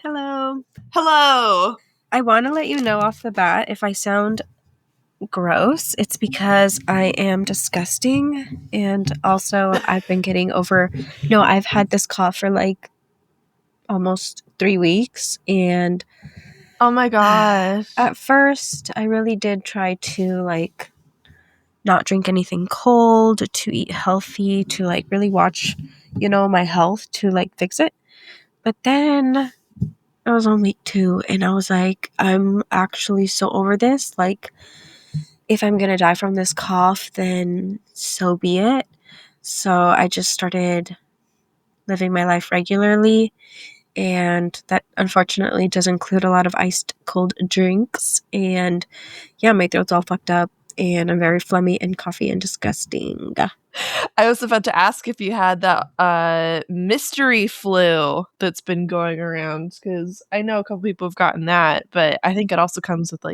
Hello. Hello. I want to let you know off the bat if I sound gross, it's because I am disgusting. And also, I've been getting over, I've had this cough for like almost 3 weeks. And Oh my gosh. at first, I really did try to not drink anything cold, to eat healthy, to really watch, my health to fix it. But then I was on week 2 and I was like, I'm actually so over this. If I'm going to die from this cough, then so be it. So I just started living my life regularly. And that unfortunately does include a lot of iced cold drinks. And yeah, my throat's all fucked up. And I'm very phlegmy and coughy and disgusting. I was about to ask if you had that mystery flu that's been going around, because I know a couple people have gotten that, but I think it also comes with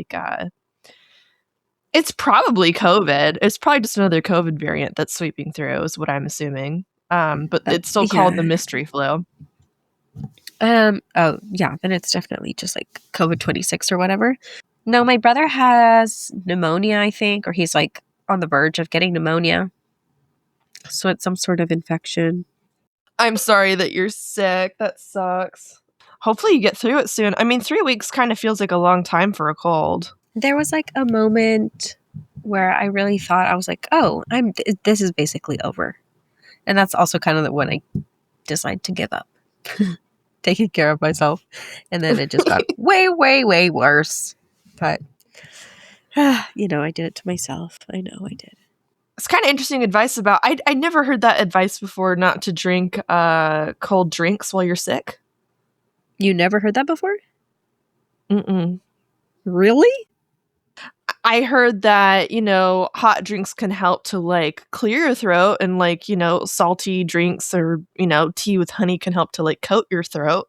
it's probably COVID. It's probably just another COVID variant that's sweeping through, is what I'm assuming. But it's still called the mystery flu. Oh yeah, then it's definitely just like COVID-26 or whatever. No, my brother has pneumonia, I think, or he's on the verge of getting pneumonia. So it's some sort of infection. I'm sorry that you're sick. That sucks. Hopefully you get through it soon. I mean, 3 weeks kind of feels like a long time for a cold. There was a moment where I really thought, I was like, oh, this is basically over. And that's also kind of when I decided to give up taking care of myself. And then it just got way, way, way worse. But, I did it to myself. I know I did. It's kind of interesting advice about. I never heard that advice before, not to drink cold drinks while you're sick. You never heard that before? Mm-mm. Really? I heard that, hot drinks can help to clear your throat, and salty drinks or, tea with honey can help to coat your throat.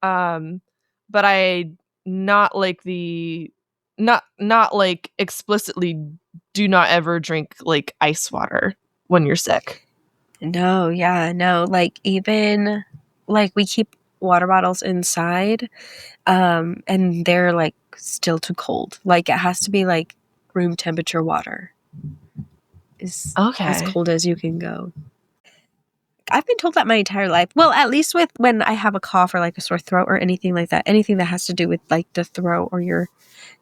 But I not explicitly do not ever drink ice water when you're sick. No, yeah, no. Even we keep water bottles inside, and they're still too cold. It has to be room temperature water. Is as Okay. cold as you can go. I've been told that my entire life. Well, at least with when I have a cough or a sore throat or anything like that. Anything that has to do with the throat or your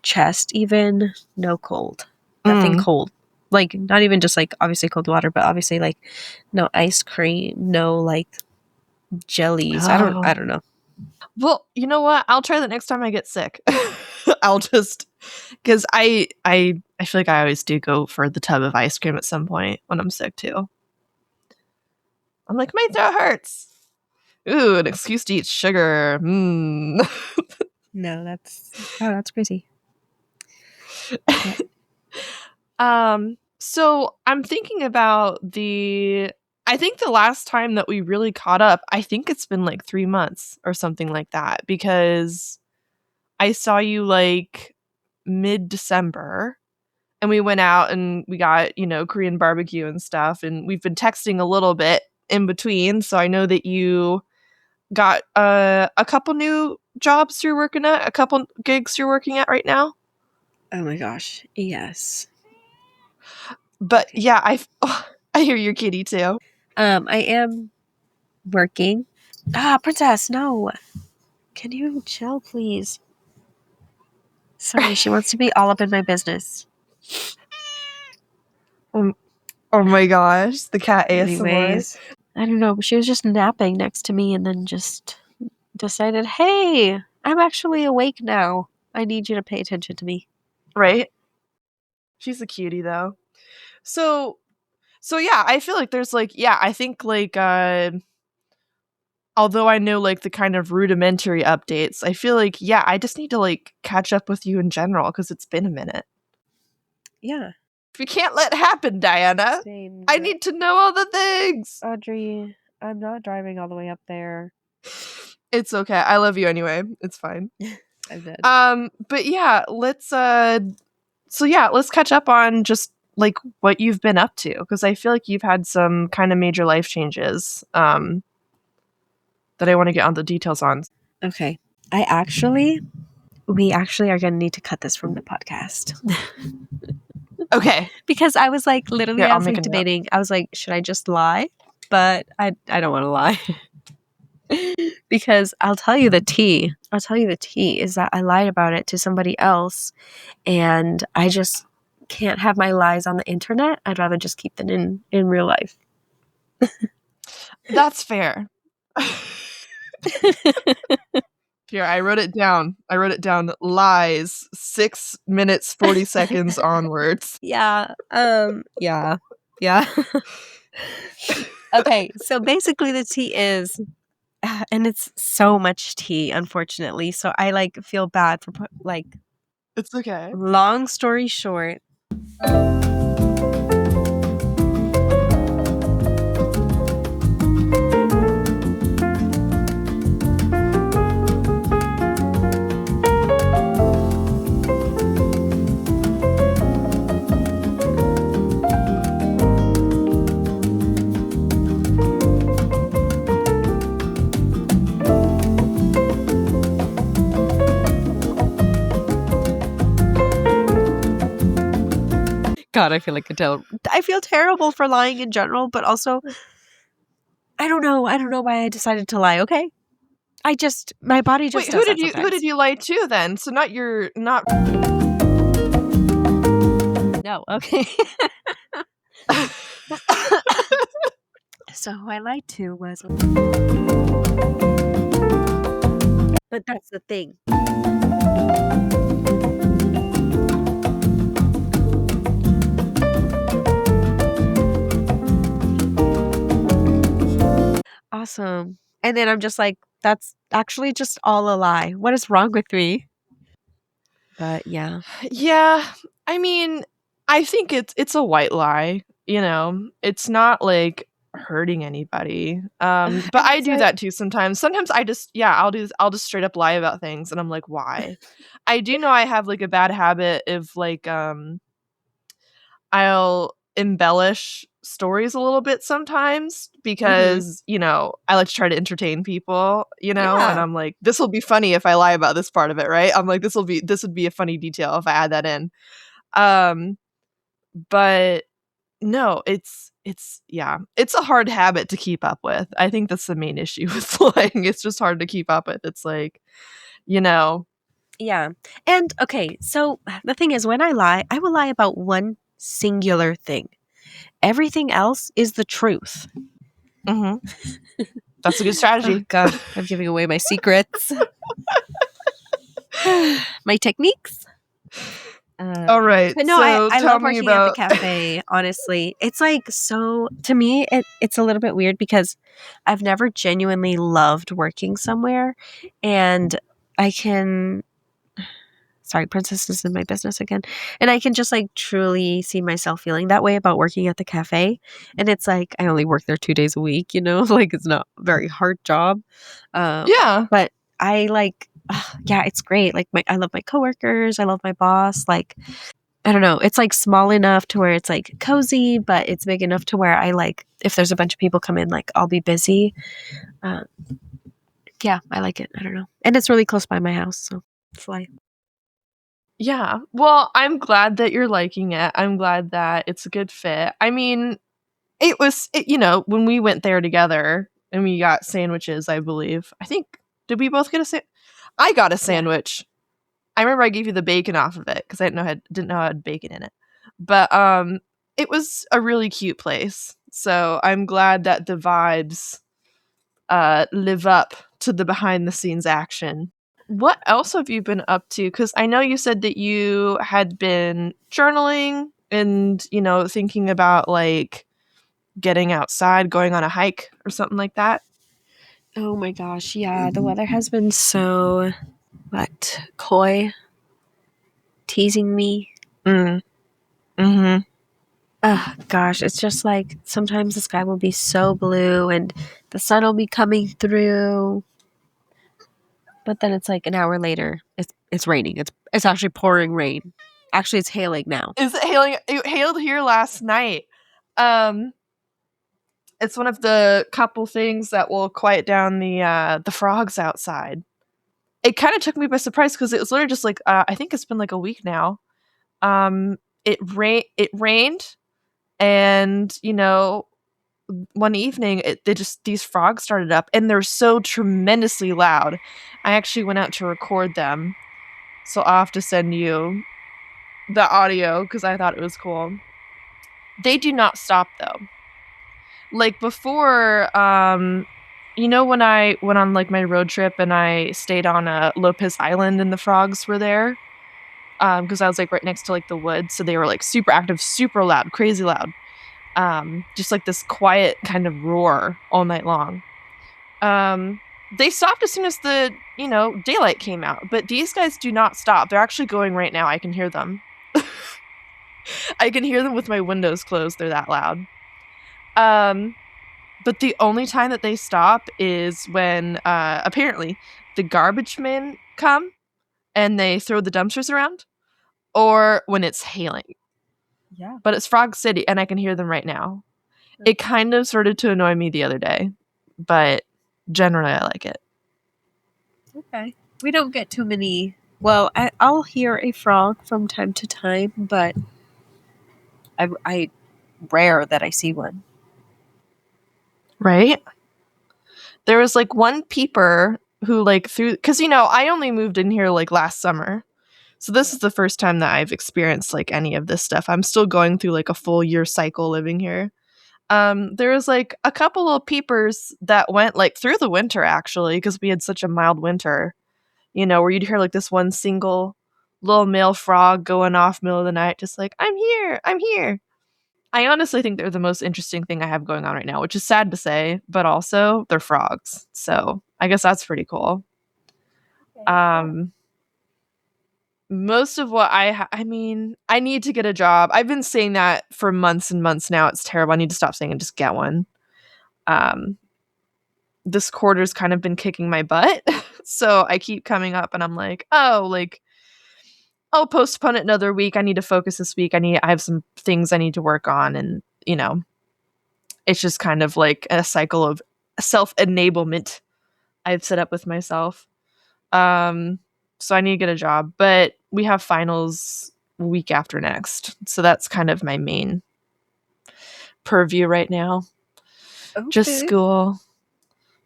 chest, even no cold. Nothing cold. Not even just obviously cold water, but obviously no ice cream, no jellies. Oh. I don't know. Well, you know what? I'll try that next time I get sick. I'll just, because I feel like I always do go for the tub of ice cream at some point when I'm sick too. I'm like, my throat hurts. Ooh, an excuse to eat sugar. No, that's crazy. So I'm thinking about I think the last time that we really caught up, I think it's been 3 months or something like that, because I saw you mid-December and we went out and we got, Korean barbecue and stuff, and we've been texting a little bit in between, so I know that you got a couple new jobs you're working at, a couple gigs you're working at right now. Oh my gosh, yes. But yeah, I hear your kitty too. I am working. Princess, no. Can you chill, please? Sorry, she wants to be all up in my business. Oh my gosh, the cat ASMR. Anyways, I don't know. She was just napping next to me and then just decided, hey, I'm actually awake now. I need you to pay attention to me. Right? She's a cutie though. So yeah, I feel like there's I think although I know the kind of rudimentary updates, I feel I just need to catch up with you in general, because it's been a minute. Yeah. We can't let it happen, Diana. Same. I need to know all the things. Audrey, I'm not driving all the way up there. It's okay. I love you anyway. It's fine. I'm dead. But yeah, let's let's catch up on just what you've been up to, because I feel like you've had some kind of major life changes that I want to get on the details on. Okay. we actually are going to need to cut this from the podcast. Okay. Because I was like, literally, Here, I I'll was make like a note. debating. I was like, should I just lie? But I don't want to lie. Because I'll tell you the tea. I'll tell you the tea is that I lied about it to somebody else, and I just can't have my lies on the internet. I'd rather just keep them in real life. That's fair. Here, I wrote it down. Lies, 6 minutes, 40 seconds onwards. Yeah. Yeah. Yeah. Okay. So basically, the tea is, and it's so much tea, unfortunately. So I like feel bad for like. It's okay. Long story short. God, I feel terrible for lying in general, but also I don't know why I decided to lie. Okay, my body just Wait, does who that did sometimes. you lie to then? So not No, okay. So who I lied to was, but that's the thing. Awesome. And then I'm just like, that's actually just all a lie. What is wrong with me? But yeah. Yeah, I mean, I think it's a white lie, you know. It's not like hurting anybody. But And I it's do like, that too sometimes. Sometimes I'll just straight up lie about things and I'm like, "Why?" I do know I have like a bad habit of like I'll embellish stories a little bit sometimes mm-hmm. because, you know, I like to try to entertain people, you know, and Yeah. I'm like, this will be funny if I lie about this part of it, right? I'm like, this would be a funny detail if I add that in. Um, but no, it's a hard habit to keep up with. I think that's the main issue with lying. It's just hard to keep up with. It's like, you know, Yeah. And okay, so the thing is, when I will lie about one singular thing. Everything else is the truth. mhm, that's a good Oh strategy. God, I'm giving away my secrets, my techniques. All right. But no, So I tell love me working at the about cafe. Honestly, it's like so to me. It's a little bit weird because I've never genuinely loved working somewhere, and I can. Sorry, princess is in my business again, and I can just like truly see myself feeling that way about working at the cafe. And it's like I only work there 2 days a week. You know, like it's not a very hard job. yeah. But I like, yeah, it's great. Like I love my coworkers. I love my boss. Like, I don't know. It's like small enough to where it's like cozy, but it's big enough to where I like, if there's a bunch of people come in, like I'll be busy. Uh, yeah, I like it. I don't know. And it's really close by my house. So it's like, Yeah. Well, I'm glad that you're liking it. I'm glad that it's a good fit. I mean, you know, when we went there together and we got sandwiches, I believe. I think did we both get I got a yeah. sandwich. I remember I gave you the bacon off of it because I didn't know I had bacon in it. But it was a really cute place. So I'm glad that the vibes live up to the behind the scenes action. What else have you been up to? Because I know you said that you had been journaling and, you know, thinking about like getting outside, going on a hike or something like that. Oh my gosh. Yeah. The weather has been so, what, coy, teasing me. Mm. Mm-hmm. Oh gosh. It's just like sometimes the sky will be so blue and the sun will be coming through. But then it's like an hour later, it's raining. It's actually pouring rain. Actually, it's hailing now. Is it hailing? It hailed here last night. Um, it's one of the couple things that will quiet down the frogs outside. it kind of took me by surprise because it was literally just like I think it's been like a week now. It rained, and one evening these frogs started up, and they're so tremendously loud. I actually went out to record them, so I'll have to send you the audio because I thought it was cool. They do not stop though. Like before, when I went on like my road trip and I stayed on Lopez Island and the frogs were there, because I was like right next to like the woods, so they were like super active, super loud, crazy loud, just like this quiet kind of roar all night long. They stopped as soon as the daylight came out, but these guys do not stop. They're actually going right now. I can hear them. I can hear them with my windows closed. They're that loud. But the only time that they stop is when apparently the garbage men come and they throw the dumpsters around, or when it's hailing. Yeah. But it's Frog City, and I can hear them right now. It kind of started to annoy me the other day, but generally I like it. Okay. We don't get too many. Well, I'll hear a frog from time to time, but I rare that I see one. Right? There was like one peeper who like threw, because I only moved in here like last summer. So this is the first time that I've experienced like any of this stuff. I'm still going through like a full year cycle living here. There was like a couple of peepers that went like through the winter actually, because we had such a mild winter, where you'd hear like this one single little male frog going off middle of the night, just like, I'm here, I'm here. I honestly think they're the most interesting thing I have going on right now, which is sad to say, but also they're frogs. So I guess that's pretty cool. Um, Most of what I mean, I need to get a job. I've been saying that for months and months now. It's terrible. I need to stop saying and just get one. Um, this quarter's kind of been kicking my butt. So I keep coming up and I'm like, oh, like, I'll postpone it another week. I need to focus this week. I have some things I need to work on. And, it's just kind of like a cycle of self-enablement I've set up with myself. So I need to get a job, but we have finals week after next. So that's kind of my main purview right now. Okay. Just school.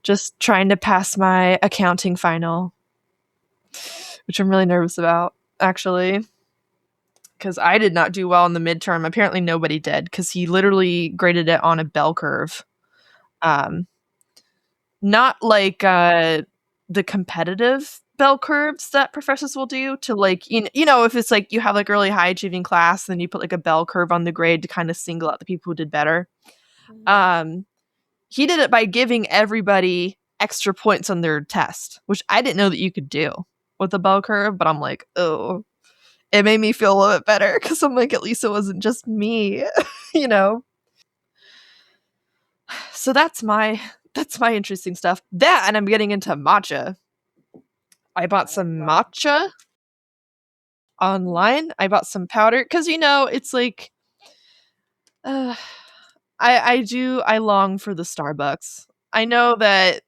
Just trying to pass my accounting final, which I'm really nervous about, actually. Because I did not do well in the midterm. Apparently nobody did, because he literally graded it on a bell curve. Not like the competitive bell curves that professors will do to like, if it's like you have like a really high achieving class, then you put like a bell curve on the grade to kind of single out the people who did better. He did it by giving everybody extra points on their test, which I didn't know that you could do with a bell curve, but I'm like, oh, it made me feel a little bit better because I'm like, at least it wasn't just me, So that's my interesting stuff. That, and I'm getting into matcha. I bought some matcha online. I bought some powder because it's like, I long for the Starbucks. I know that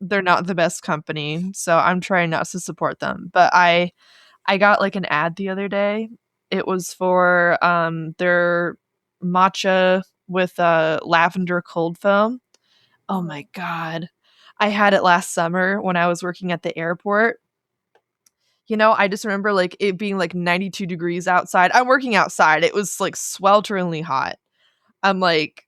they're not the best company, so I'm trying not to support them. But I got like an ad the other day. It was for their matcha with lavender cold foam. Oh my god. I had it last summer when I was working at the airport. I just remember like it being like 92 degrees outside. I'm working outside. It was like swelteringly hot. I'm like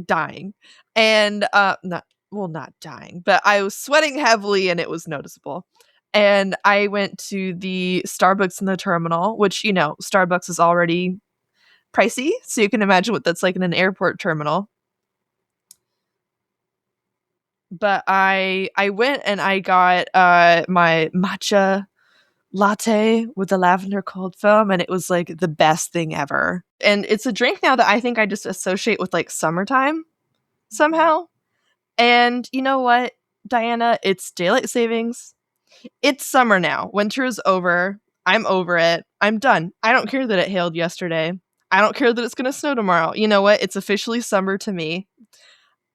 dying. And not dying, but I was sweating heavily and it was noticeable. And I went to the Starbucks in the terminal, which, Starbucks is already pricey, so you can imagine what that's like in an airport terminal. But I went and I got my matcha latte with the lavender cold foam, and it was like the best thing ever. And it's a drink now that I think I just associate with like summertime somehow. And you know what, Diana? It's daylight savings. It's summer now. Winter is over. I'm over it. I'm done. I don't care that it hailed yesterday. I don't care that it's going to snow tomorrow. You know what? It's officially summer to me.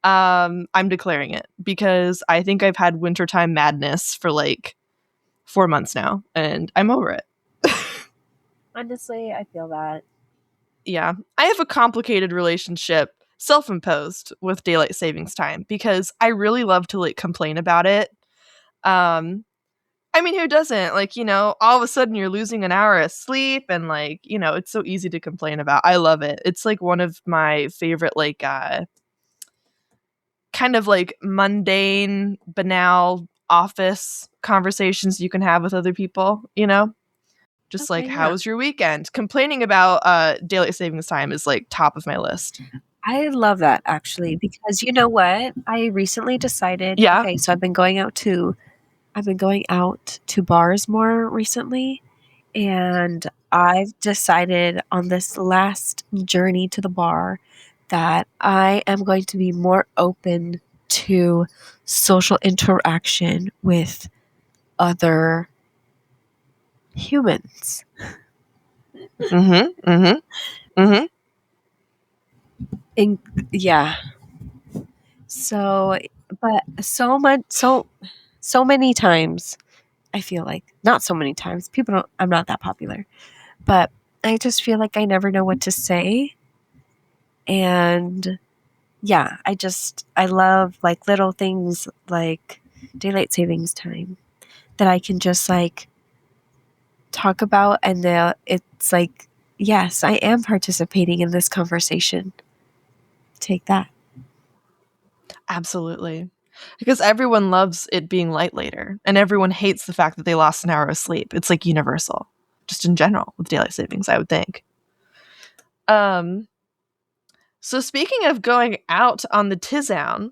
I'm declaring it because I think I've had wintertime madness for like 4 months now, and I'm over it. Honestly, I feel that. Yeah, I have a complicated relationship, self-imposed, with daylight savings time because I really love to like complain about it. Um, I mean, who doesn't? Like, all of a sudden you're losing an hour of sleep and like, it's so easy to complain about. I love it. It's like one of my favorite like kind of like mundane, banal office conversations you can have with other people. Just like, Okay, how yeah. was your weekend? Complaining about daylight savings time is like top of my list. I love that actually because you know what? I recently decided, Yeah. okay, so I've been going out to bars more recently, and I've decided on this last journey to the bar that I am going to be more open to social interaction with other humans. Mm-hmm. Mm-hmm. Mm-hmm. And yeah. So, but so many times I feel like not so many times people don't I'm not that popular, but I just feel like I never know what to say. And yeah, I love like little things like daylight savings time that I can just like talk about, and it's like, yes, I am participating in this conversation. Take that. Absolutely. Because everyone loves it being light later, and everyone hates the fact that they lost an hour of sleep. It's like universal, just in general with daylight savings, I would think. Um, so speaking of going out on the Tizown,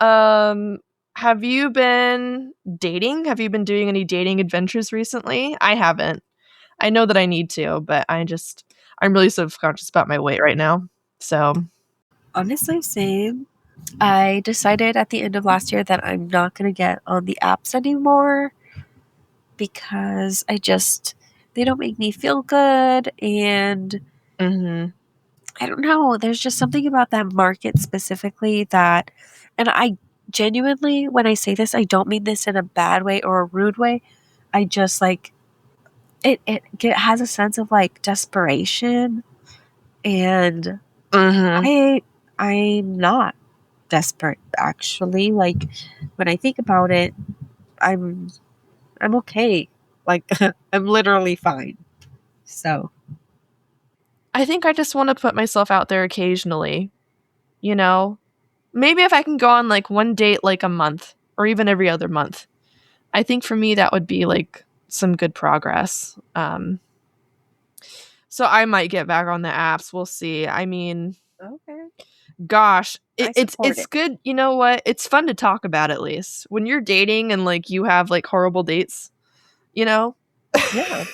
um, have you been dating? Have you been doing any dating adventures recently? I haven't. I know that I need to, but I'm really self-conscious about my weight right now. So, Honestly, same. I decided at the end of last year that I'm not going to get on the apps anymore because they don't make me feel good. And mhm. I don't know, there's just something about that market specifically that, and I genuinely, when I say this, I don't mean this in a bad way or a rude way. I just like, it has a sense of like desperation. And Mhm. I, I'm not desperate actually. Like when I think about it, I'm I'm okay. Like I'm literally fine. So I think I just want to put myself out there occasionally, you know? Maybe if I can go on like one date like a month or even every other month. I think for me that would be like some good progress. So I might get back on the apps. We'll see. I mean, okay, gosh, I it's support it's it. good. You know what? It's fun to talk about at least. When you're dating and like you have like horrible dates, you know? Yeah.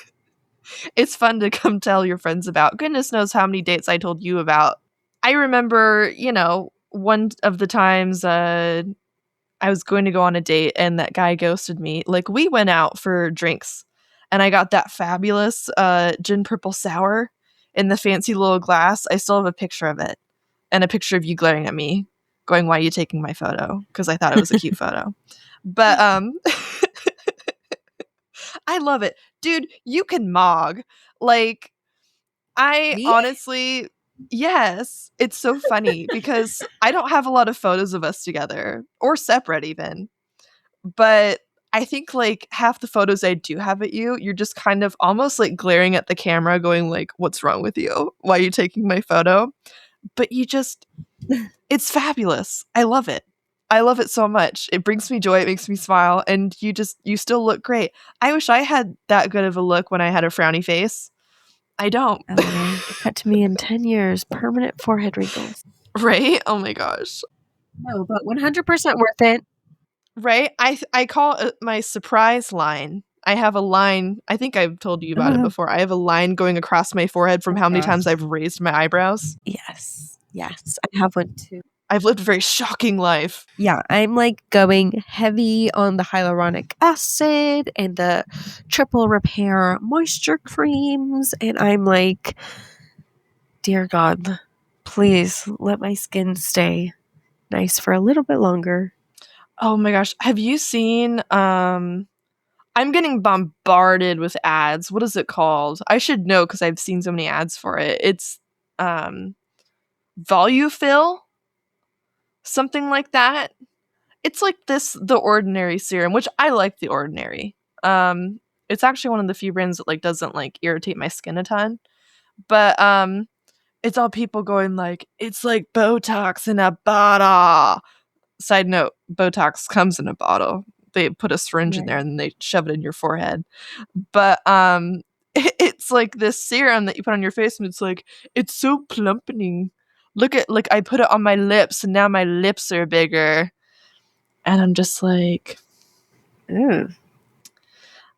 It's fun to come tell your friends about. Goodness knows how many dates I told you about. I remember, one of the times I was going to go on a date and that guy ghosted me. Like we went out for drinks and I got that fabulous gin purple sour in the fancy little glass. I still have a picture of it and a picture of you glaring at me going, "Why are you taking my photo?" Because I thought it was a cute photo. But I love it. Dude, you can mog. Like I Me? honestly, yes, it's so funny because I don't have a lot of photos of us together or separate even. But I think like half the photos I do have at you, you're just kind of almost like glaring at the camera going like, "What's wrong with you? Why are you taking my photo?" But it's fabulous. I love it. I love it so much. It brings me joy, it makes me smile, and you still look great. I wish I had that good of a look when I had a frowny face. I don't. LA. Cut to me in 10 years. Permanent forehead wrinkles. Right? Oh my gosh. No, but 100% worth it. Right? I call it my surprise line. I have a line. I think I've told you about it Oh, before. I have a line going across my forehead from oh how many gosh. times I've raised my eyebrows. Yes. Yes. I have one too. I've lived a very shocking life. Yeah, I'm like going heavy on the hyaluronic acid and the triple repair moisture creams. And I'm like, dear God, please let my skin stay nice for a little bit longer. Oh my gosh. Have you seen I'm getting bombarded with ads. What is it called? I should know because I've seen so many ads for it. It's um Volufill, something like that. It's like the Ordinary serum, which I like the Ordinary. It's actually one of the few brands that like doesn't like irritate my skin a ton. But it's all people going like it's like Botox in a bottle. Side note, Botox comes in a bottle. They put a syringe in there Right. and they shove it in your forehead. But it's like this serum that you put on your face and it's like it's so plumpening. Look at like I put it on my lips and now my lips are bigger. And I'm just like Ooh,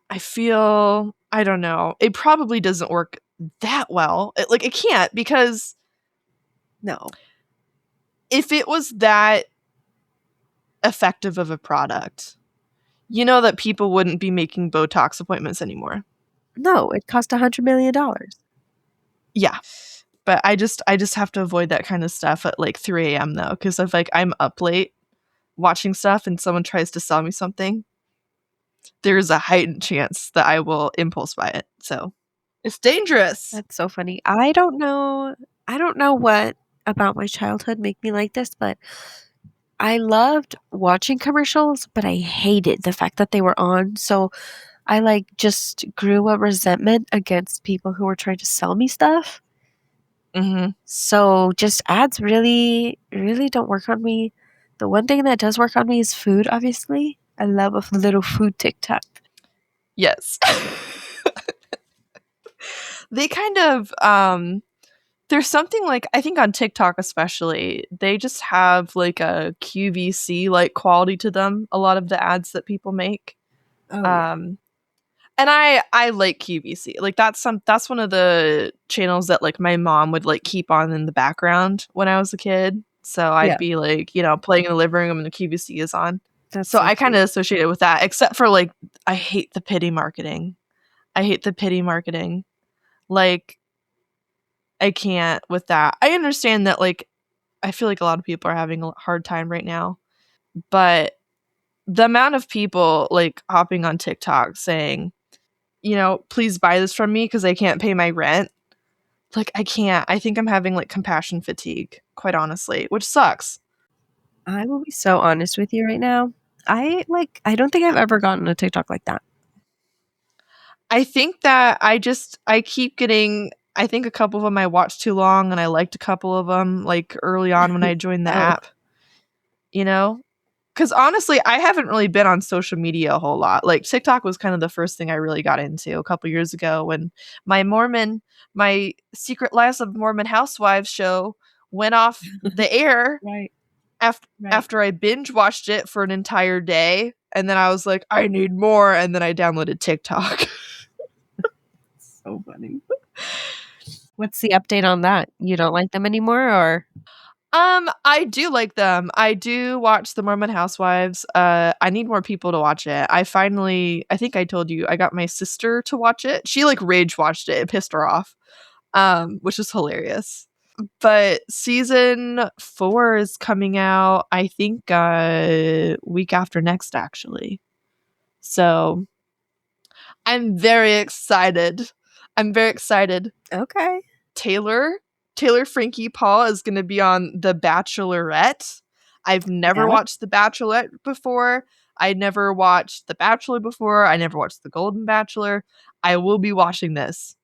I feel I don't know. It probably doesn't work that well. It can't because no. if it was that effective of a product, you know that people wouldn't be making Botox appointments anymore. No, it cost $100 million. Yeah. But I just have to avoid that kind of stuff at like 3 a.m. though, because if like I'm up late watching stuff and someone tries to sell me something, there's a heightened chance that I will impulse buy it. So it's dangerous. That's so funny. I don't know what about my childhood made me like this, but I loved watching commercials, but I hated the fact that they were on. So I like just grew a resentment against people who were trying to sell me stuff. Mm-hmm. So just ads really, really don't work on me. The one thing that does work on me is food, obviously. I love a little food TikTok. Yes. They kind of there's something like I think on TikTok especially, they just have like a QVC like quality to them, a lot of the ads that people make. Oh yeah. Um and I like QVC. Like that's one of the channels that like my mom would like keep on in the background when I was a kid. So I'd Yeah, be like, playing in the living room and the QVC is on. that's So so I kind of cute. associate it with that, except for like I hate the pity marketing. I hate the pity marketing. Like I can't with that. I understand that like I feel like a lot of people are having a hard time right now, but the amount of people like hopping on TikTok saying, please buy this from me because I can't pay my rent. Like I can't. I think I'm having like compassion fatigue, quite honestly, which sucks. I will be so honest with you right now. I don't think I've ever gotten a TikTok like that. I think that I keep getting I think a couple of them I watched too long and I liked a couple of them like early on when I joined the Oh, app, you know? Cuz honestly, I haven't really been on social media a whole lot. Like TikTok was kind of the first thing I really got into a couple years ago when my Secret Lives of Mormon Housewives show went off the air right, right. after I binge watched it for an entire day and then I was like I need more and then I downloaded TikTok. So funny. What's the update on that? You don't like them anymore, or I do like them. I do watch the Mormon Housewives. I need more people to watch it. I think I told you, I got my sister to watch it. She like rage watched it. It pissed her off. Which is hilarious. But season 4 is coming out, I think, week after next, actually. So I'm very excited. I'm very excited. okay? Taylor Taylor Frankie Paul is going to be on The Bachelorette. I've never Yeah. watched The Bachelorette before. I never watched The Bachelor before. I never watched The Golden Bachelor. I will be watching this.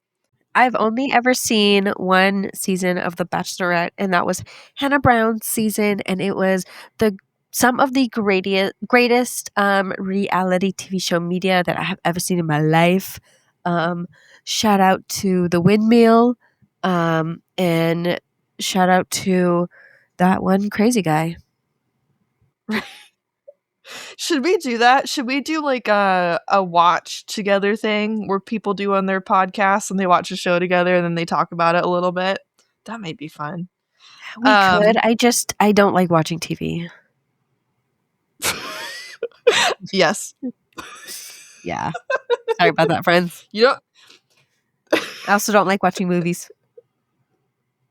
I've only ever seen one season of The Bachelorette, and that was Hannah Brown's season, and it was the some of the greatest reality TV show media that I have ever seen in my life. Um, Shout out to the windmill, and shout out to that one crazy guy. Should we do that? Should we do like a watch together thing where people do on their podcasts and they watch a show together and then they talk about it a little bit? That might be fun. We could. Um I don't like watching TV. yes. Yeah. Sorry about that, friends. You don't I also don't like watching movies.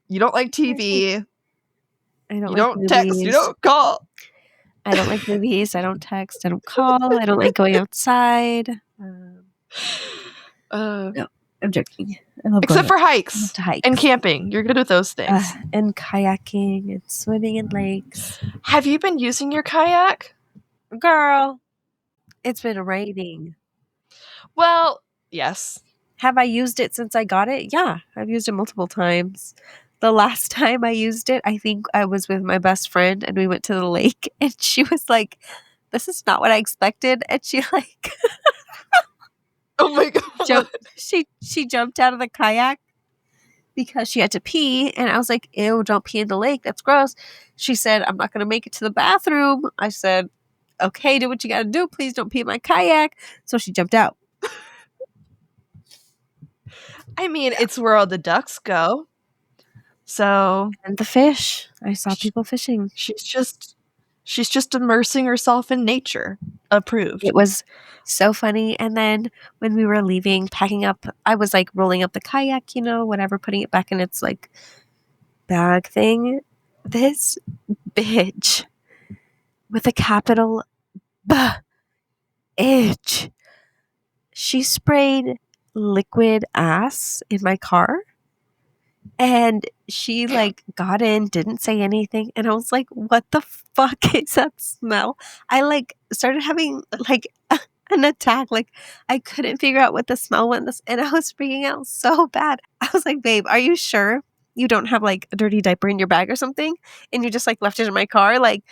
you don't like TV. I don't You like don't text, you movies. don't call. I don't like movies. I don't text. I don't call. I don't like going outside. Uh, No, I'm joking. I love going except for outside. I love hikes to hike. and camping. You're good with those things. And kayaking and swimming in lakes. Have you been using your kayak? Girl, it's been raining. Well, yes. Have I used it since I got it? Yeah, I've used it multiple times. The last time I used it, I think I was with my best friend and we went to the lake and she was like, "This is not what I expected." And she like Oh my god. jumped she jumped out of the kayak because she had to pee and I was like, "Ew, don't pee in the lake. That's gross." She said, "I'm not going to make it to the bathroom." I said, "Okay, do what you got to do. Please don't pee in my kayak." So she jumped out. I mean, it's where all the ducks go. So And the fish. I saw sh- people fishing. she's just immersing herself in nature. Approved. It was so funny. And then when we were leaving, packing up, I was like rolling up the kayak, whatever, putting it back in its like bag thing. This bitch with a capital B itch. She sprayed liquid ass in my car and she like got in, didn't say anything. And I was like, what the fuck is that smell? I like started having like an attack. Like I couldn't figure out what the smell was, and I was freaking out so bad. I was like, "Babe, are you sure you don't have like a dirty diaper in your bag or something, and you just like left it in my car? Like,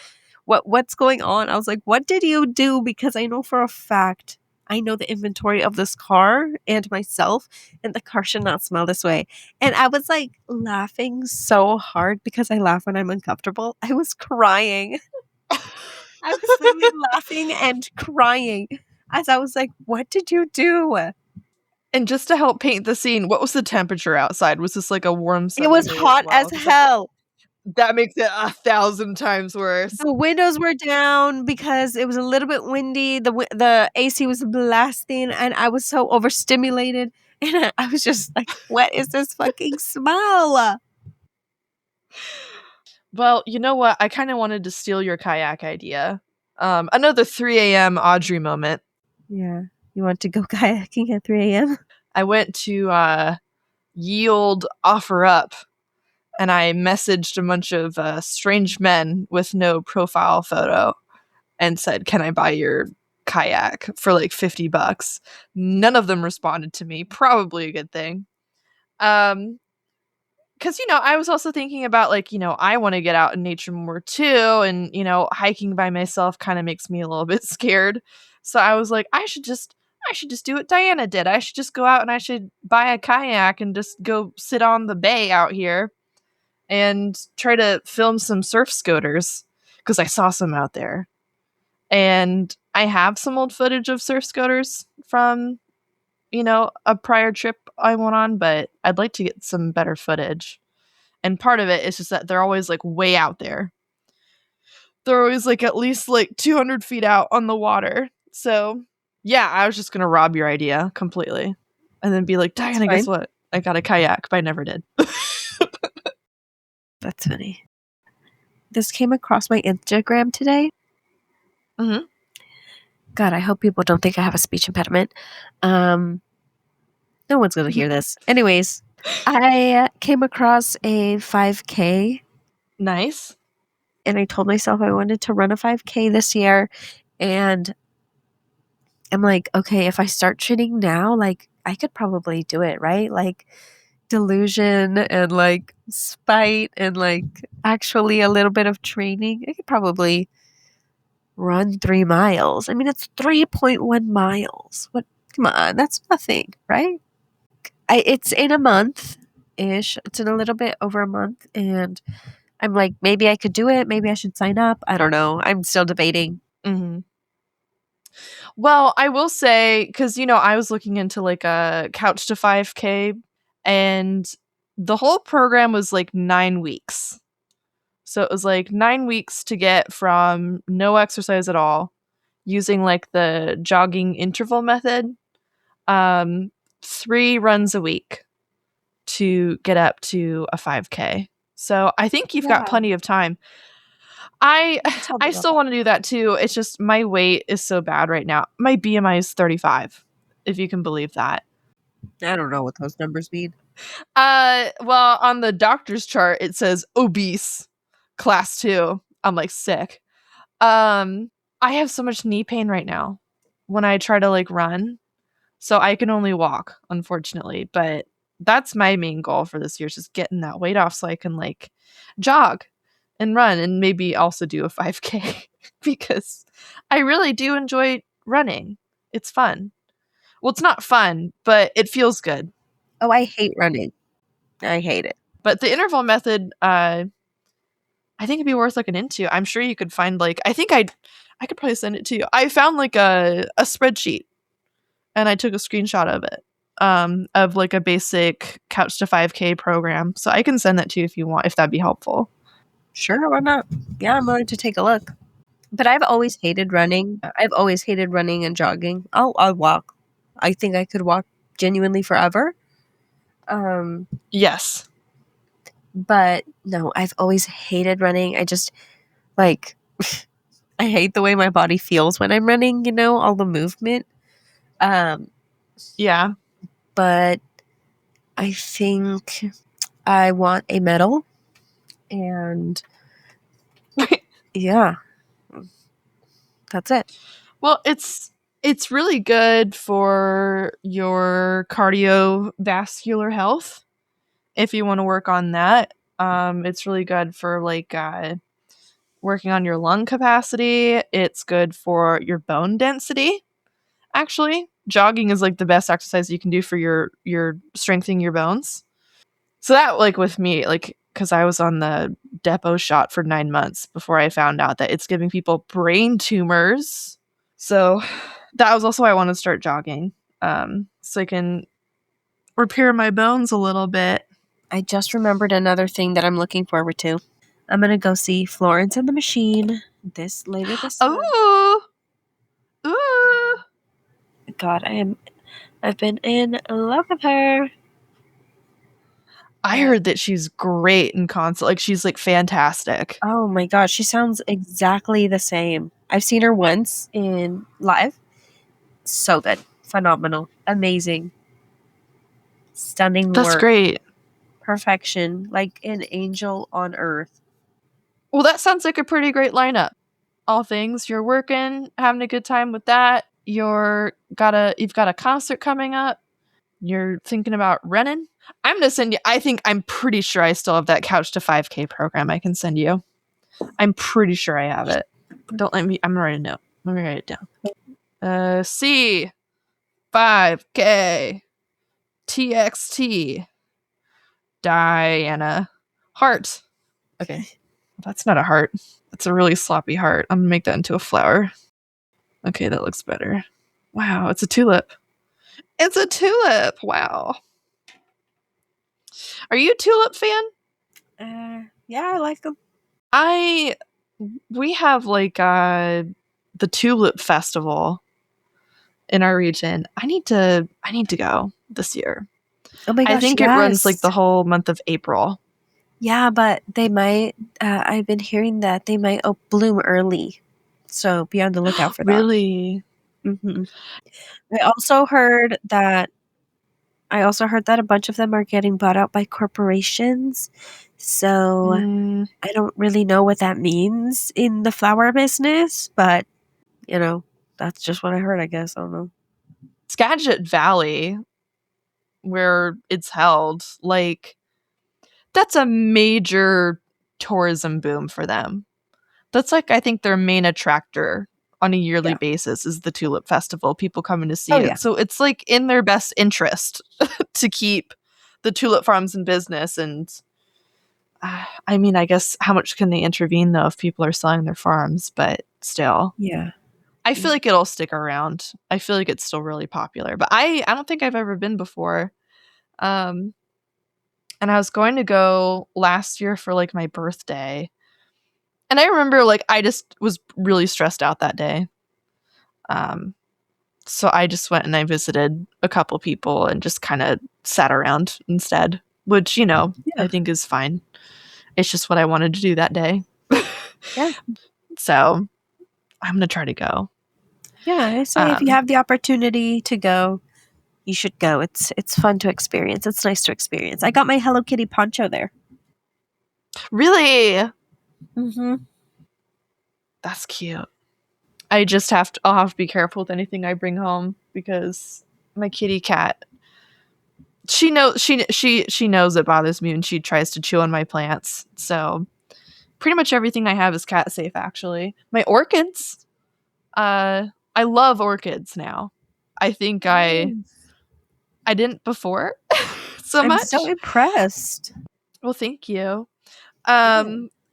what's going on?" I was like, "What did you do?" Because I know for a fact. I know the inventory of this car and myself, and the car should not smell this way. And I was like laughing so hard because I laugh when I'm uncomfortable. I was crying. I was literally laughing and crying as I was like, "What did you do?" And just to help paint the scene, what was the temperature outside? Was this like a warm It sunny was day as hot as well? Because hell. that makes it 1,000 times worse. The windows were down because it was a little bit windy. The AC was blasting, and I was so overstimulated. And I was just like, "What is this fucking smell?" Well, you know what? I kind of wanted to steal your kayak idea. Another 3 a.m. Audrey moment. Yeah. You want to go kayaking at 3 a.m.? I went to Yield Offer Up and I messaged a bunch of strange men with no profile photo and said, "Can I buy your kayak for like $50?" None of them responded to me. Probably a good thing. Um, because I was also thinking about like I want to get out in nature more too, and hiking by myself kind of makes me a little bit scared. So I was like, I should just do what Diana did. I should just go out and I should buy a kayak and just go sit on the bay out here and try to film some surf scoters because I saw some out there. And I have some old footage of surf scoters from, a prior trip I went on, but I'd like to get some better footage. And part of it is just that they're always like way out there. They're always like at least like 200 feet out on the water. So, yeah, I was just going to rob your idea completely and then be like, That's "Diana, guess fine. what? I got a kayak, but I never did." That's funny. This came across my Instagram today. Mhm. God, I hope people don't think I have a speech impediment. No one's going to hear this. Anyways, I came across a 5K Nice. and I told myself I wanted to run a 5K this year. And I'm like, okay, if I start training now, like I could probably do it, right? Like delusion and like spite and like actually a little bit of training. I could probably run 3 miles. I mean, it's 3.1 miles. What? Come on, that's nothing, right? It's in a month ish. It's in a little bit over a month. And I'm like, maybe I could do it. Maybe I should sign up. I don't know. I'm still debating. Mhm. Well, I will say, because, I was looking into like a couch to 5K, and the whole program was like 9 weeks. So it was like 9 weeks to get from no exercise at all, using like the jogging interval method, um, 3 runs a week to get up to a 5K. So I think you've got Yeah. plenty of time. I Tell me I about still that. want to do that too. It's just my weight is so bad right now. My BMI is 35, if you can believe that. I don't know what those numbers mean. Well, on the doctor's chart it says obese, class 2. I'm like sick. I have so much knee pain right now when I try to like run. So I can only walk, unfortunately, but that's my main goal for this year is just getting that weight off so I can like jog and run and maybe also do a 5K because I really do enjoy running. It's fun. Well, it's not fun, but it feels good. Oh, I hate running. I hate it. But the interval method, I think it'd be worth looking into. I'm sure you could find like I could probably send it to you. I found like a spreadsheet and I took a screenshot of it. Of like a basic couch to 5K program. So I can send that to you if you want, if that'd be helpful. Sure, why not? Yeah, I'm willing to take a look. But I've always hated running. I've always hated running and jogging. I'll walk. I think I could walk genuinely forever. Yes. But no, I've always hated running. I just like I hate the way my body feels when I'm running, all the movement. Um, Yeah. but I think I want a medal and yeah, that's it. Well, it's really good for your cardiovascular health if you want to work on that. It's really good for like working on your lung capacity. It's good for your bone density. Actually, jogging is like the best exercise you can do for your strengthening your bones. So that like with me, like because I was on the depot shot for 9 months before I found out that it's giving people brain tumors. So that was also why I wanted to start jogging, so I can repair my bones a little bit. I just remembered another thing that I'm looking forward to. I'm gonna go see Florence and the Machine later this month. Ooh, ooh! God, I've been in love with her. I heard that she's great in concert. Like she's like fantastic. Oh my gosh, she sounds exactly the same. I've seen her once in live. So good. Phenomenal. Amazing. Stunning That's work. great. Perfection. Like an angel on earth. Well, that sounds like a pretty great lineup. All things you're working, having a good time with that. You've got a concert coming up. You're thinking about running. I'm gonna send you. I'm pretty sure I still have that couch to 5K program. I can send you. I'm pretty sure I have it. Don't let me. I'm gonna write a note. Let me write it down. C 5K TXT Diana heart. Okay, that's not a heart. That's a really sloppy heart. I'm gonna make that into a flower. Okay, that looks better. Wow, it's a tulip. It's a tulip. Wow. Are you a tulip fan? Yeah, I like them. I we have like the tulip festival in our region. I need to go this year. Oh my I gosh, think it runs like yes. the whole month of April. Yeah, but they might, I've been hearing that they might bloom early. So be on the lookout for that. Really? hmm I also heard that a bunch of them are getting bought out by corporations. So Mm, I don't really know what that means in the flower business, but that's just what I heard, I guess. I don't know. Skagit Valley, where it's held, like that's a major tourism boom for them. That's like I think their main attractor on a yearly Yeah. basis is the Tulip Festival, people coming to see Oh it. yeah. So it's like in their best interest to keep the tulip farms in business. And I mean, I guess how much can they intervene though if people are selling their farms? But still, Yeah. I feel like it'll stick around. I feel like it's still really popular. But I don't think I've ever been before. Um, and I was going to go last year for like my birthday. And I remember like I just was really stressed out that day. Um, so I just went and I visited a couple people and just kind of sat around instead, which, Yeah. I think is fine. It's just what I wanted to do that day. Yeah. So I'm gonna try to go. Yeah, I say if you Um, have the opportunity to go, you should go. It's fun to experience. It's nice to experience. I got my Hello Kitty poncho there. really, Mm-hmm. that's cute. I'll have to be careful with anything I bring home because my kitty cat, she knows it bothers me when she tries to chew on my plants. So pretty much everything I have is cat safe. Actually, my orchids. I love orchids now. I think Nice. I didn't before so I'm so much. impressed. Well, thank you. Yeah.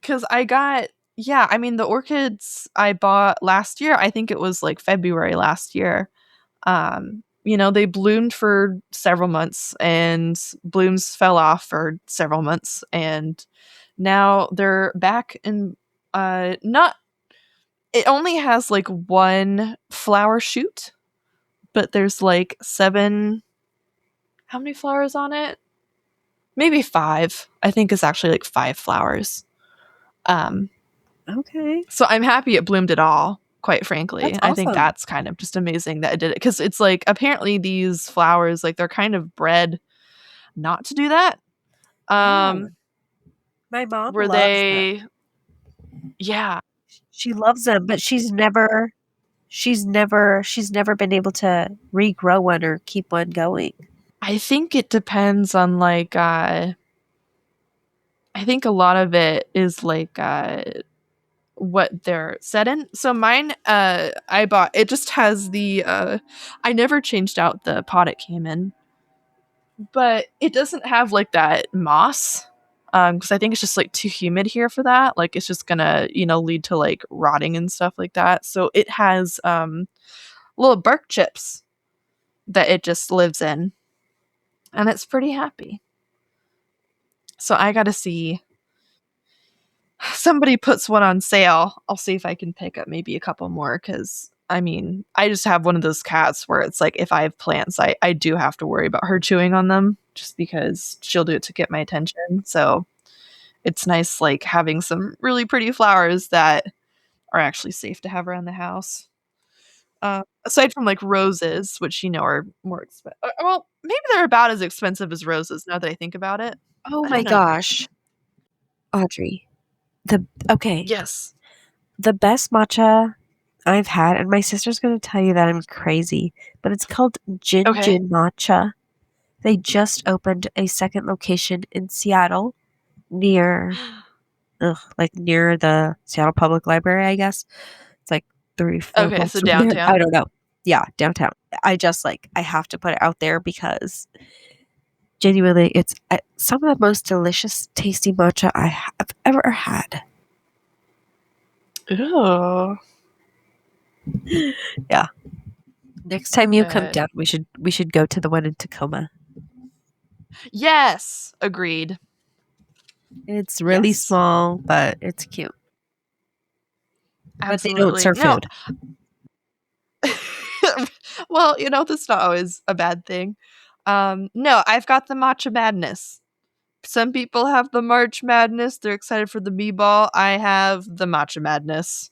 Because I got, yeah, I mean, the orchids I bought last year, I think it was like February last year. They bloomed for several months and blooms fell off for several months. And now they're back in, not, it only has like one flower shoot, but there's like seven, how many flowers on it? Maybe five. I think it's actually like five flowers. Um, Okay. So I'm happy it bloomed at all, quite That's frankly. I think awesome. that's kind of just amazing that it did it because it's like apparently these flowers, like they're kind of bred not to do that. Oh, Um, my mom where loves them. they, yeah, She loves them, but she's never been able to regrow one or keep one going. I think it depends on like, I think a lot of it is like, what they're set in. So mine, I bought, it just has the, I never changed out the pot it came in, but it doesn't have like that moss because I think it's just like too humid here for that. Like it's just gonna lead to like rotting and stuff like that. So it has little bark chips that it just lives in, and it's pretty happy. So I gotta see, somebody puts one on sale. I'll see if I can pick up maybe a couple more because I mean I just have one of those cats where it's like if I have plants I do have to worry about her chewing on them just because she'll do it to get my attention. So it's nice like having some really pretty flowers that are actually safe to have around the house. Aside from like roses, which are more expensive. Well, maybe they're about as expensive as roses now that I think about it. Oh I don't my know. gosh, Audrey. The okay, Yes. the best matcha I've had, and my sister's gonna tell you that I'm crazy, but it's called Jin Okay. Jin Matcha. They just opened a second location in Seattle near, like near the Seattle Public Library, I guess. It's like 3, 4 Okay, so blocks from there. I downtown. don't know. Yeah, downtown. I have to put it out there because genuinely, it's some of the most delicious, tasty matcha I have ever had. Ooh. Yeah. Next time you come Uh, down, we should go to the one in Tacoma. yes, agreed. It's really Yes, small, but it's cute. But they don't absolutely. serve No, food. well, that's not always a bad thing. No, I've got the matcha madness. Some people have the March Madness. They're excited for the bee ball. I have the matcha madness.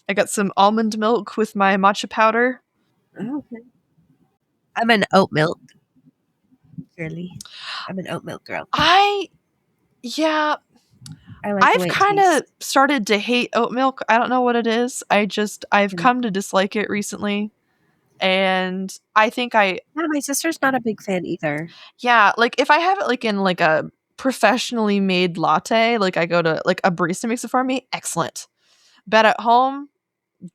I got some almond milk with my matcha powder. Oh, okay. I'm an oat milk girly. I'm an oat milk girl. I yeah, I like the I've way it kind of tastes. started to hate oat milk. I don't know what it is. I've Mm. come to dislike it recently, and I think Yeah, my sister's not a big fan either. yeah, like if I have it like in like a professionally made latte, like I go to like a barista makes it for me, excellent. But at home,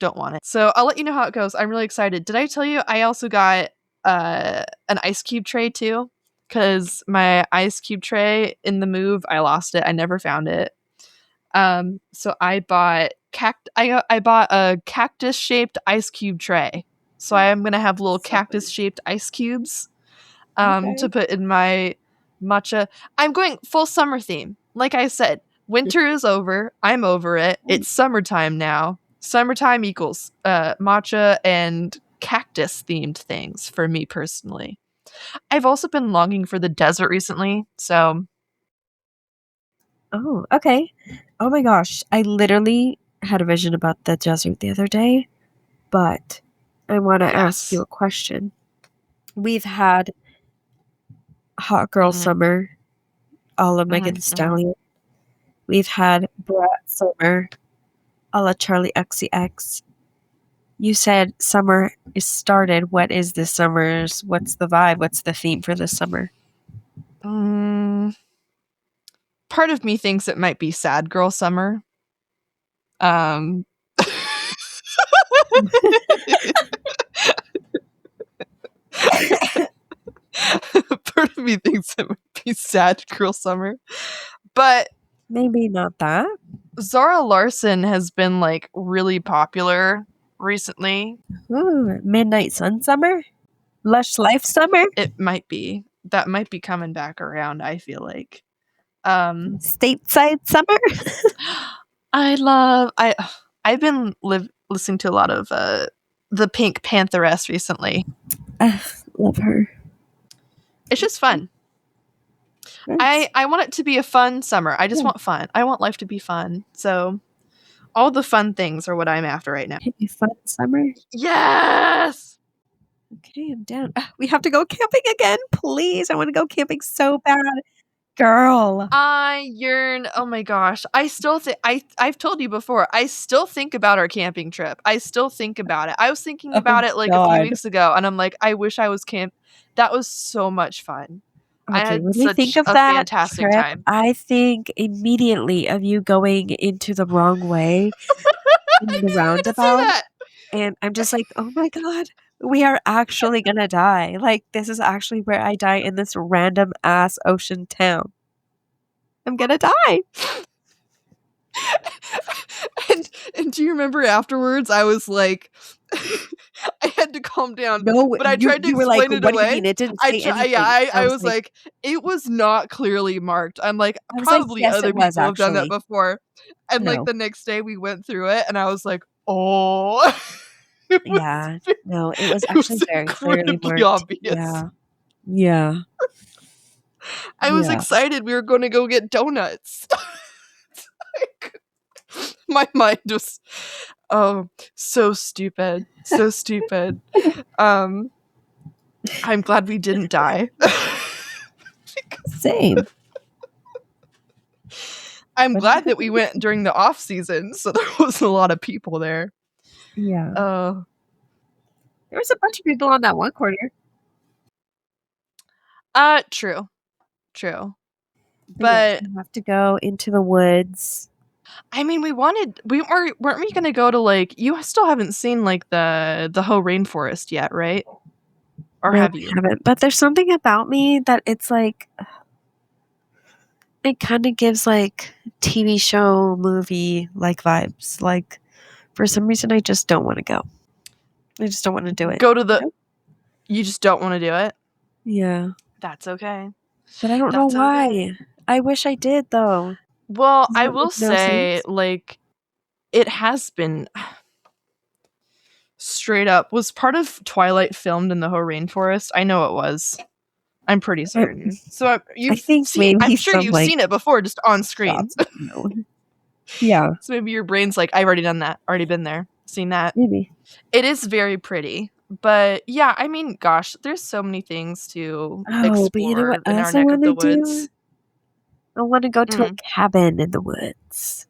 don't want it. So I'll let you know how it goes. I'm really excited. Did I tell you I also got an ice cube tray too? Cuz my ice cube tray in the move, I lost it. I never found it. So I bought I bought a cactus shaped ice cube tray. So I am going to have little So cactus funny. shaped ice cubes to Okay. put in my matcha. I'm going full summer theme. Like I said, winter is over. I'm over it. It's summertime now. Summertime equals matcha and cactus themed things for me personally. I've also been longing for the desert recently, so Oh, okay. Oh my gosh. I literally had a vision about the desert the other day, but I want to ask you Yes. a question. We've had Hot Girl Mhm, Summer, a la mhm, Megan Thee mhm. Stallion. We've had Brat Summer, a la Charlie XCX. You said summer is started. What is this summer's? What's the vibe? What's the theme for this summer? Mm, part of me thinks it might be sad girl summer. Um, part of me thinks it might be sad girl summer, but Maybe not that. Zara Larson has been like really popular recently. Ooh, Midnight Sun Summer? Lush Life Summer? It might be that might be coming back around. I feel like. Um, Stateside Summer? I I've been listening to a lot of the Pink Pantheress recently. Love her. It's just fun. Nice. I want it to be a fun summer. I just Yeah. want fun. I want life to be fun. So all the fun things are what I'm after right now. Hey, fun summer? Yes! Okay, I'm down. We have to go camping again, please. I want to go camping so bad. Girl. I yearn. Oh my gosh. I still think I've told you before. I still think about our camping trip. I still think about it. I was thinking Oh, about it like a few God. weeks ago and I'm like, I wish I was camp. That was so much fun. I Audrey, had when we think such of a that fantastic trip, time. I think immediately of you going into the wrong way I in knew the you were gonna say roundabout. that. And I'm just like, oh my God, we are actually gonna die. Like, this is actually where I die in this random ass ocean town. I'm gonna die. And do you remember afterwards I was like I had to calm down, No, but I tried to you were like, explain it what do you away. mean? It didn't I say try yeah, anything. I I was was like, like, "It was not clearly marked." I'm like, "Probably yes, other it was people have done that actually. before." And, like, No. the next day we went through it and I was like, "Oh." It was Yeah. ve No, it was it actually was very clearly incredibly marked. obvious. Yeah. Yeah. I was Yeah. excited we were gonna go get donuts. Like, my mind was oh, so stupid, so stupid. Um, I'm glad we didn't die. Same. I'm But glad that we went during the off season, so there wasn't a lot of people there. yeah. Uh, There was a bunch of people on that one corner. true, true. But yes, But, we have to go into the woods. I mean, weren't we gonna go to, like you still haven't seen, like, the whole rainforest yet, right? Or No, have I you? haven't. But there's something about me that it's like it kind of gives like TV show, movie like vibes. Like for some reason, I just don't want to go. I just don't want to do it. Go to You the know? you just don't wanna do it? Yeah, That's okay. but I don't know That's okay. why. I wish I did though. Well, Does I that will make no say, sense? like, it has been straight up was part of Twilight filmed in the whole rainforest? I know it was. I'm pretty I, certain. So, I think I'm maybe sure some you've like seen it before just on screen. shots. I don't know. Yeah, So maybe your brain's like, "I've already done that. Already been there. Seen that." maybe. It is very pretty. But, yeah, I mean, gosh, there's so many things to Oh, but you know what explore in our else I neck of want to the do? woods. I want to go to a Mm. cabin in the woods.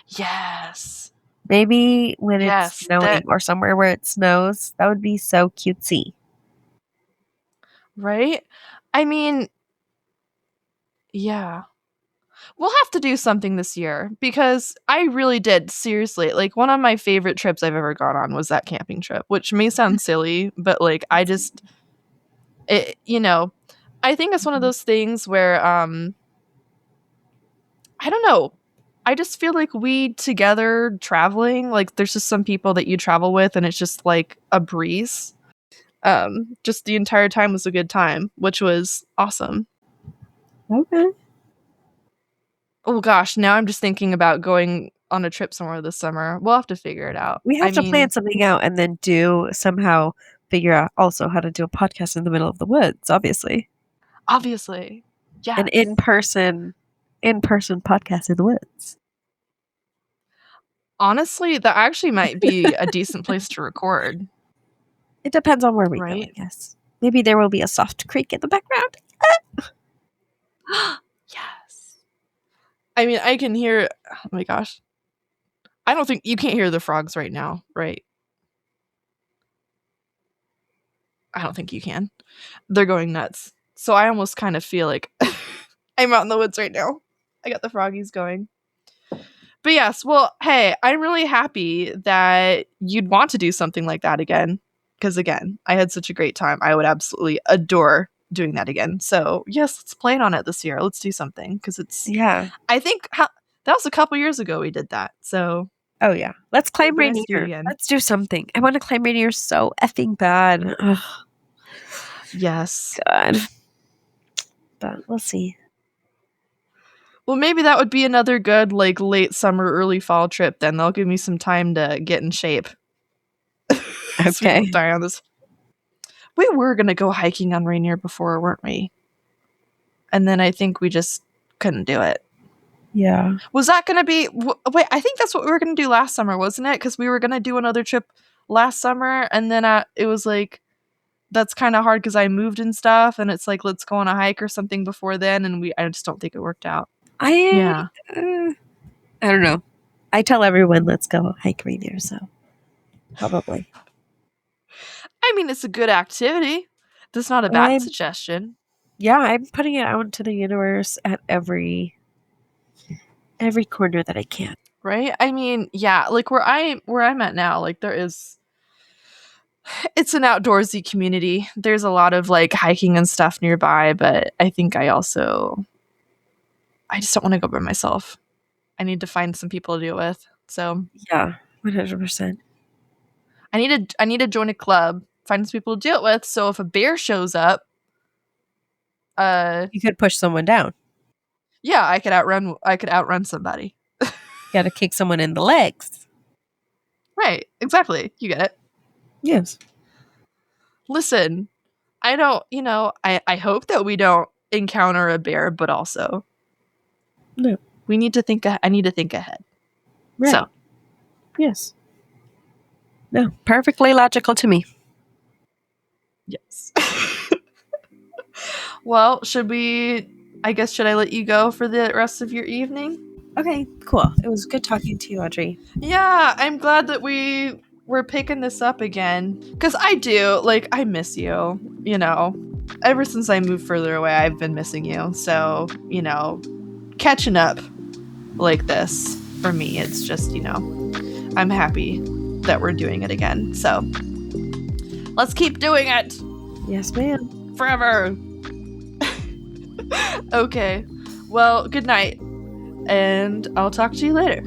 Yes. Maybe when it's Yes, snowing that or somewhere where it snows. That would be so cutesy. right? I mean, yeah. We'll have to do something this year because I really did seriously, like, one of my favorite trips I've ever gone on was that camping trip, which may sound silly, but, like, I just it I think it's one of Mhm. those things where, I don't know, I just feel like we together traveling, like, there's just some people that you travel with and it's just, like, a breeze. Just the entire time was a good time, which was awesome. Okay. Oh gosh, now I'm just thinking about going on a trip somewhere this summer. We'll have to figure it out. We I have to plan mean, something out and then do somehow figure out also how to do a podcast in the middle of the woods, obviously. obviously. An Yes. in-person in-person podcast in the woods. Honestly, that actually might be a decent place to record. It depends on where we go, I Right? guess. Maybe there will be a soft creak in the background. Yes. I mean, I can hear. Oh my gosh. I don't think you can't hear the frogs right now, right? I don't think you can. They're going nuts. So I almost kind of feel like I'm out in the woods right now. I got the froggies going. But yes, well, hey, I'm really happy that you'd want to do something like that again. Because again, I had such a great time. I would absolutely adore doing that again. So yes, let's plan on it this year. Let's do something. Because it's, Yeah. I think that was a couple years ago we did that. So Oh, yeah. Let's climb it'd be nice to do it Rainier. again. Let's do something. I want to climb Rainier so effing bad. Ugh, Yes. God. But we'll see. Well, maybe that would be another good, like, late summer, early fall trip then. That'll give me some time to get in shape. So we Okay. don't die on this. We were going to go hiking on Rainier before, weren't we? And then I think we just couldn't do it. Yeah. Was that going to be... Wait, I think that's what we were going to do last summer, wasn't it? Because we were going to do another trip last summer, and then it was like, that's kind of hard because I moved and stuff, and it's like, let's go on a hike or something before then, and I just don't think it worked out. Yeah. I don't know. I tell everyone, let's go hike Rainier, so probably. I mean, it's a good activity. That's not a bad suggestion. Yeah, I'm putting it out into the universe at every corner that I can. Right? I mean, yeah, like where I'm at now, like it's an outdoorsy community. There's a lot of like hiking and stuff nearby, but I think I just don't want to go by myself. I need to find some people to do it with. So Yeah, 100%. I need to join a club, find some people to do it with. So if a bear shows up, you could push someone down. Yeah, I could outrun somebody. Got to kick someone in the legs. Right, exactly. You get it. Yes. Listen, I hope that we don't encounter a bear, but also No. I need to think ahead. Right. So, yes. No, perfectly logical to me. yes. Well, should I let you go for the rest of your evening? Okay, cool. It was good talking to you, Audrey. Yeah, I'm glad that we're picking this up again. Because I miss you, Ever since I moved further away, I've been missing you. So, catching up like this, for me, it's just, I'm happy that we're doing it again. So, let's keep doing it. Yes, ma'am. Forever. Okay. Well, good night. And I'll talk to you later.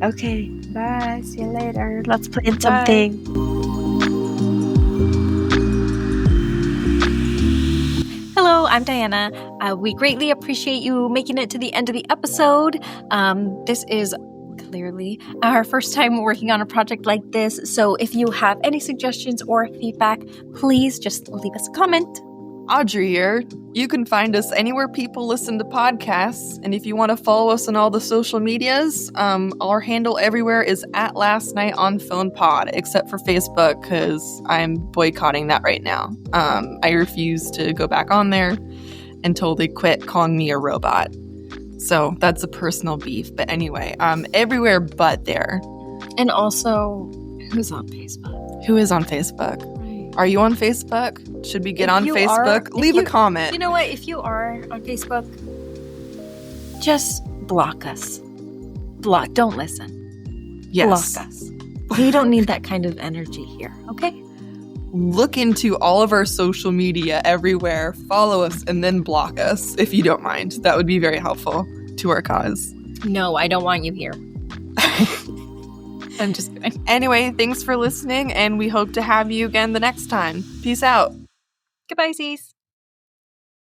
Okay. Bye. See you later. Let's plan something. Hello, I'm Diana. We greatly appreciate you making it to the end of the episode. This is clearly our first time working on a project like this, so if you have any suggestions or feedback, please just leave us a comment. Audrey here. You can find us anywhere people listen to podcasts, and if you want to follow us on all the social medias, our handle everywhere is @LastNightOnPhonePod, except for Facebook, because I'm boycotting that right now. I refuse to go back on there until they quit calling me a robot. So that's a personal beef, but anyway, everywhere but there. And also, who's on Facebook? Who is on Facebook? Are you on Facebook? Should we get on Facebook? Leave a comment. You know what? If you are on Facebook, just block us. Don't listen. Yes. Block us. We don't need that kind of energy here, okay? Look into all of our social media everywhere, follow us, and then block us, if you don't mind. That would be very helpful to our cause. No, I don't want you here. I'm just kidding. Anyway, thanks for listening, and we hope to have you again the next time. Peace out. Goodbye, Z's.